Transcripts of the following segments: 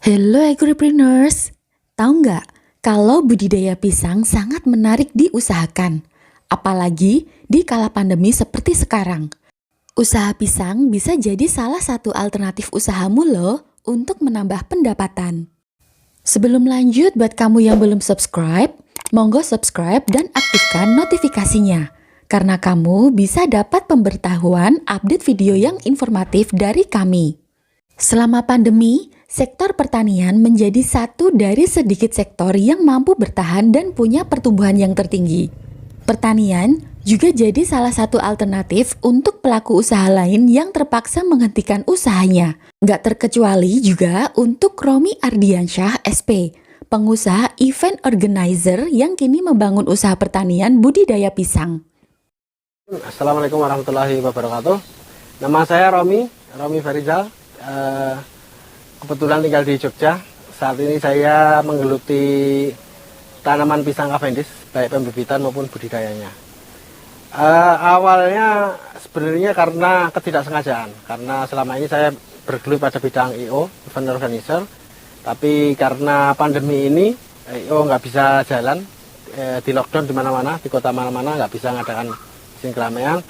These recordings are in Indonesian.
Hello agripreneurs, tahu nggak kalau budidaya pisang sangat menarik diusahakan, apalagi di kala pandemi seperti sekarang. Usaha pisang bisa jadi salah satu alternatif usahamu loh untuk menambah pendapatan. Sebelum lanjut, buat kamu yang belum subscribe, monggo subscribe dan aktifkan notifikasinya, karena kamu bisa dapat pemberitahuan update video yang informatif dari kami. Selama pandemi, sektor pertanian menjadi satu dari sedikit sektor yang mampu bertahan dan punya pertumbuhan yang tertinggi. Pertanian juga jadi salah satu alternatif untuk pelaku usaha lain yang terpaksa menghentikan usahanya. Nggak terkecuali juga untuk Romi Ardiansyah SP, pengusaha event organizer yang kini membangun usaha pertanian budidaya pisang. Assalamualaikum warahmatullahi wabarakatuh. Nama saya Romi Farizal. Kebetulan tinggal di Jogja. Saat ini saya menggeluti tanaman pisang Cavendish, baik pembibitan maupun budidayanya. Awalnya sebenarnya karena ketidaksengajaan, karena selama ini saya bergelut pada bidang I.O, event organizer. Tapi karena pandemi ini, I.O nggak bisa jalan, di lockdown di mana-mana, di kota mana-mana nggak bisa ngadakan izin keramaian.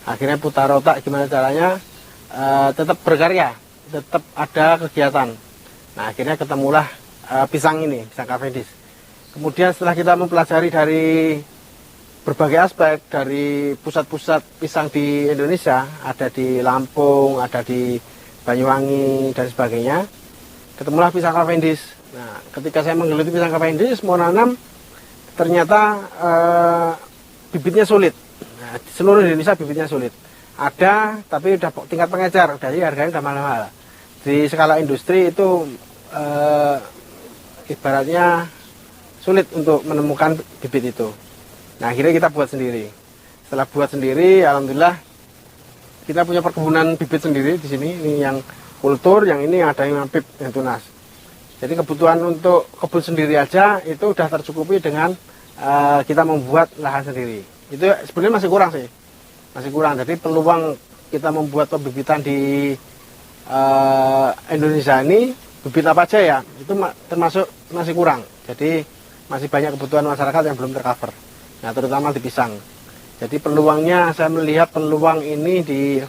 Akhirnya putar otak gimana caranya tetap berkarya, tetap ada kegiatan. Nah, akhirnya ketemulah pisang ini, pisang Cavendish. Kemudian setelah kita mempelajari dari berbagai aspek, dari pusat-pusat pisang di Indonesia, ada di Lampung, ada di Banyuwangi dan sebagainya, ketemulah pisang Cavendish. Nah, ketika saya menggeluti pisang Cavendish mau nanam, ternyata bibitnya sulit. Nah, di seluruh Indonesia bibitnya sulit. Ada, tapi udah tingkat pengecer, jadi harganya udah mahal-mahal. Di skala industri itu ibaratnya sulit untuk menemukan bibit itu. Nah, akhirnya kita buat sendiri. Setelah buat sendiri, alhamdulillah kita punya perkebunan bibit sendiri di sini. Ini yang kultur, yang ini ada yang pip, yang tunas. Jadi kebutuhan untuk kebun sendiri aja itu udah tercukupi dengan kita membuat lahan sendiri. Itu sebenarnya masih kurang sih. Masih kurang, jadi peluang kita membuat pembibitan di Indonesia ini, bibit apa aja ya, itu termasuk masih kurang. Jadi masih banyak kebutuhan masyarakat yang belum tercover, nah terutama di pisang. Jadi peluangnya, saya melihat peluang ini di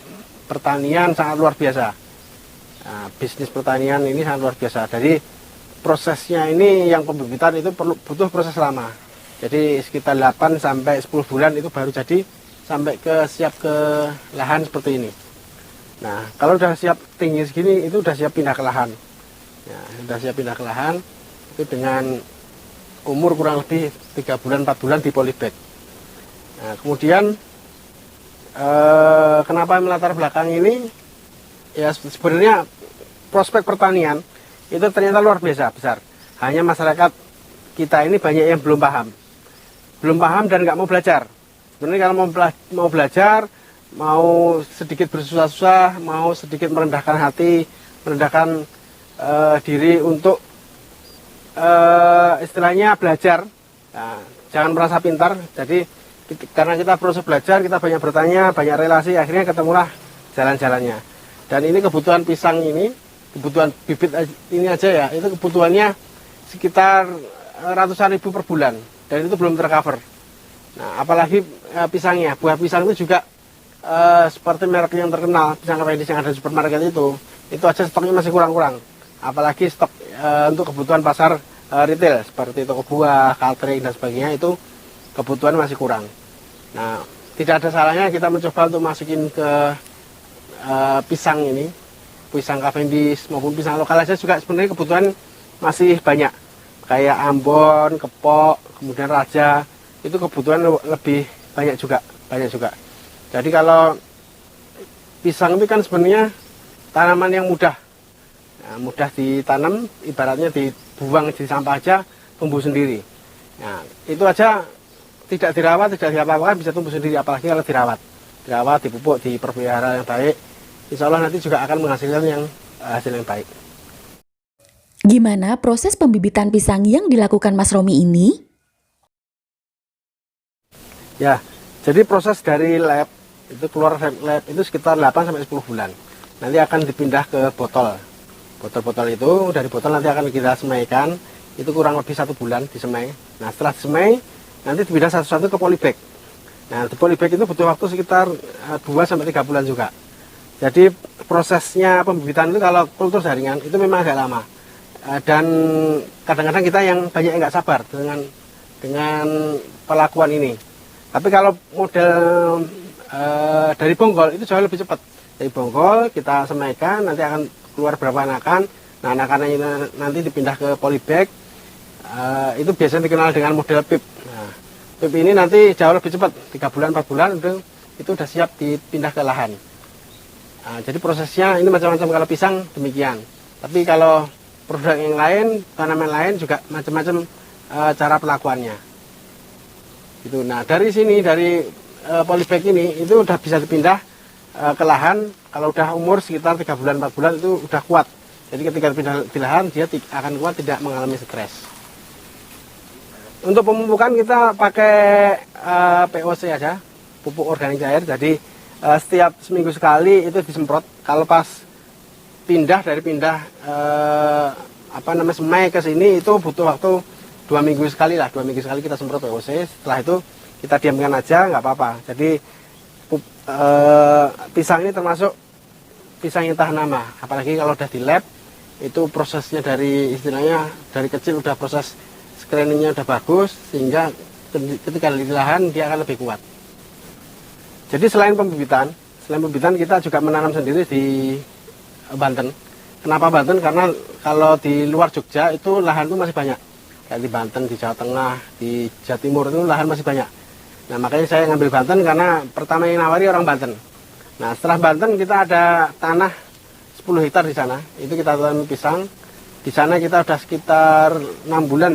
pertanian sangat luar biasa. Nah, bisnis pertanian ini sangat luar biasa. Jadi prosesnya ini yang pembibitan itu butuh proses lama. Jadi sekitar 8 sampai 10 bulan itu baru jadi sampai siap ke lahan seperti ini. Nah, kalau udah siap tinggi segini, itu udah siap pindah ke lahan. Ya, udah siap pindah ke lahan, itu dengan umur kurang lebih 3 bulan, 4 bulan di polybag. Nah, kemudian kenapa melatar belakang ini? Ya sebenarnya prospek pertanian itu ternyata luar biasa besar. Hanya masyarakat kita ini banyak yang belum paham dan nggak mau belajar. Sebenarnya kalau mau belajar, mau sedikit bersusah-susah, mau sedikit merendahkan hati, merendahkan diri untuk istilahnya belajar. Nah, jangan merasa pintar. Jadi karena kita proses belajar, kita banyak bertanya, banyak relasi, akhirnya ketemulah jalan-jalannya. Dan ini kebutuhan pisang ini, kebutuhan bibit ini aja ya, itu kebutuhannya sekitar ratusan ribu per bulan, dan itu belum tercover. Nah, apalagi pisangnya, buah pisang itu juga seperti merek yang terkenal, pisang Cavendish yang ada di supermarket itu aja stoknya masih kurang-kurang. Apalagi stok untuk kebutuhan pasar retail seperti toko buah, catering dan sebagainya, itu kebutuhan masih kurang. Nah, tidak ada salahnya kita mencoba untuk masukin ke pisang ini, pisang Cavendish maupun pisang lokal aja juga sebenarnya kebutuhan masih banyak. Kayak Ambon, Kepok, kemudian Raja, itu kebutuhan lebih banyak juga. Jadi kalau pisang itu kan sebenarnya tanaman yang mudah. Nah, mudah ditanam, ibaratnya dibuang di sampah aja, tumbuh sendiri. Nah, itu aja tidak dirawat, tidak diapa-apakan, bisa tumbuh sendiri, apalagi kalau dirawat, dipupuk, dipelihara yang baik, insya Allah nanti juga akan menghasilkan hasil yang baik. Gimana proses pembibitan pisang yang dilakukan Mas Romi ini? Ya, jadi proses dari lab, itu keluar lab itu sekitar 8 sampai 10 bulan. Nanti akan dipindah ke botol. Botol-botol itu dari botol nanti akan kita semaikan, itu kurang lebih 1 bulan disemai. Nah setelah disemai nanti dipindah satu-satu ke polybag. Nah di polybag itu butuh waktu sekitar 2-3 bulan juga. Jadi prosesnya pembibitan itu kalau kultur jaringan itu memang agak lama. Dan kadang-kadang kita yang banyak yang nggak sabar dengan pelakuan ini. Tapi kalau model dari bonggol itu jauh lebih cepat. Dari bonggol kita semaikan, nanti akan keluar berapa anakan. Nah anakannya ini nanti dipindah ke polybag. Itu biasanya dikenal dengan model pip. Nah, pip ini nanti jauh lebih cepat, 3 bulan 4 bulan itu udah siap dipindah ke lahan. Nah, jadi prosesnya ini macam-macam, kalau pisang demikian. Tapi kalau produk yang lain, tanaman lain juga macam-macam cara pelakuannya. Gitu. Nah dari sini, dari polybag ini itu udah bisa dipindah ke lahan. Kalau udah umur sekitar 3 bulan 4 bulan itu udah kuat. Jadi ketika dipindah di lahan dia akan kuat, tidak mengalami stres. Untuk pemupukan kita pakai POC aja, pupuk organik cair. Jadi setiap seminggu sekali itu disemprot. Kalau pas pindah semai ke sini itu butuh waktu 2 minggu sekali lah. 2 minggu sekali kita semprot POC. Setelah itu kita diamkan aja, nggak apa-apa. Jadi pisang ini termasuk pisang yang tahan lama. Apalagi kalau udah di lab, itu prosesnya dari istilahnya dari kecil udah proses screeningnya udah bagus, sehingga ketika di lahan dia akan lebih kuat. Jadi selain pembibitan kita juga menanam sendiri di Banten. Kenapa Banten? Karena kalau di luar Jogja itu lahan itu masih banyak. Kayak di Banten, di Jawa Tengah, di Jawa Timur itu lahan masih banyak. Nah makanya saya ngambil Banten karena pertama yang nawari orang Banten. Nah setelah Banten kita ada tanah 10 hektar di sana. Itu kita tanam pisang. Di sana kita udah sekitar 6 bulan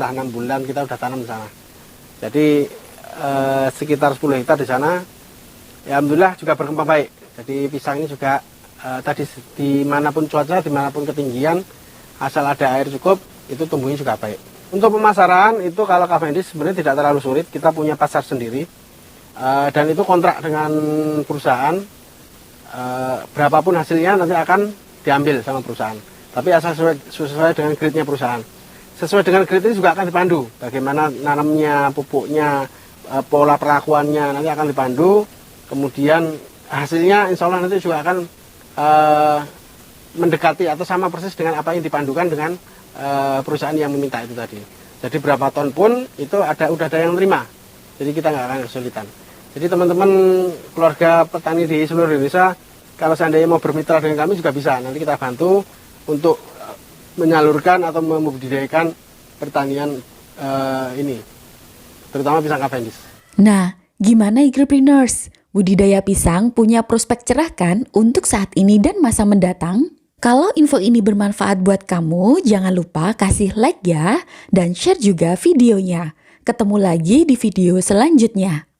kita udah tanam di sana. Jadi sekitar 10 hektar di sana. Ya, alhamdulillah juga berkembang baik. Jadi pisang ini juga tadi dimanapun cuaca, dimanapun ketinggian, asal ada air cukup, itu tumbuhnya juga baik. Untuk pemasaran itu kalau Cavendish sebenarnya tidak terlalu sulit. Kita punya pasar sendiri dan itu kontrak dengan perusahaan. Berapapun hasilnya nanti akan diambil sama perusahaan. Tapi asal sesuai dengan grade-nya perusahaan. Sesuai dengan grade ini juga akan dipandu. Bagaimana nanamnya, pupuknya, pola perlakuannya nanti akan dipandu. Kemudian hasilnya insya Allah nanti juga akan mendekati atau sama persis dengan apa yang dipandukan dengan perusahaan yang meminta itu tadi. Jadi berapa ton pun itu udah ada yang terima. Jadi kita nggak akan kesulitan. Jadi teman-teman keluarga petani di seluruh Indonesia, kalau seandainya mau bermitra dengan kami juga bisa. Nanti kita bantu untuk menyalurkan atau membudidayakan pertanian ini, terutama pisang Cavendish. Nah, gimana agripreneurs? Budidaya pisang punya prospek cerah kan untuk saat ini dan masa mendatang? Kalau info ini bermanfaat buat kamu, jangan lupa kasih like ya, dan share juga videonya. Ketemu lagi di video selanjutnya.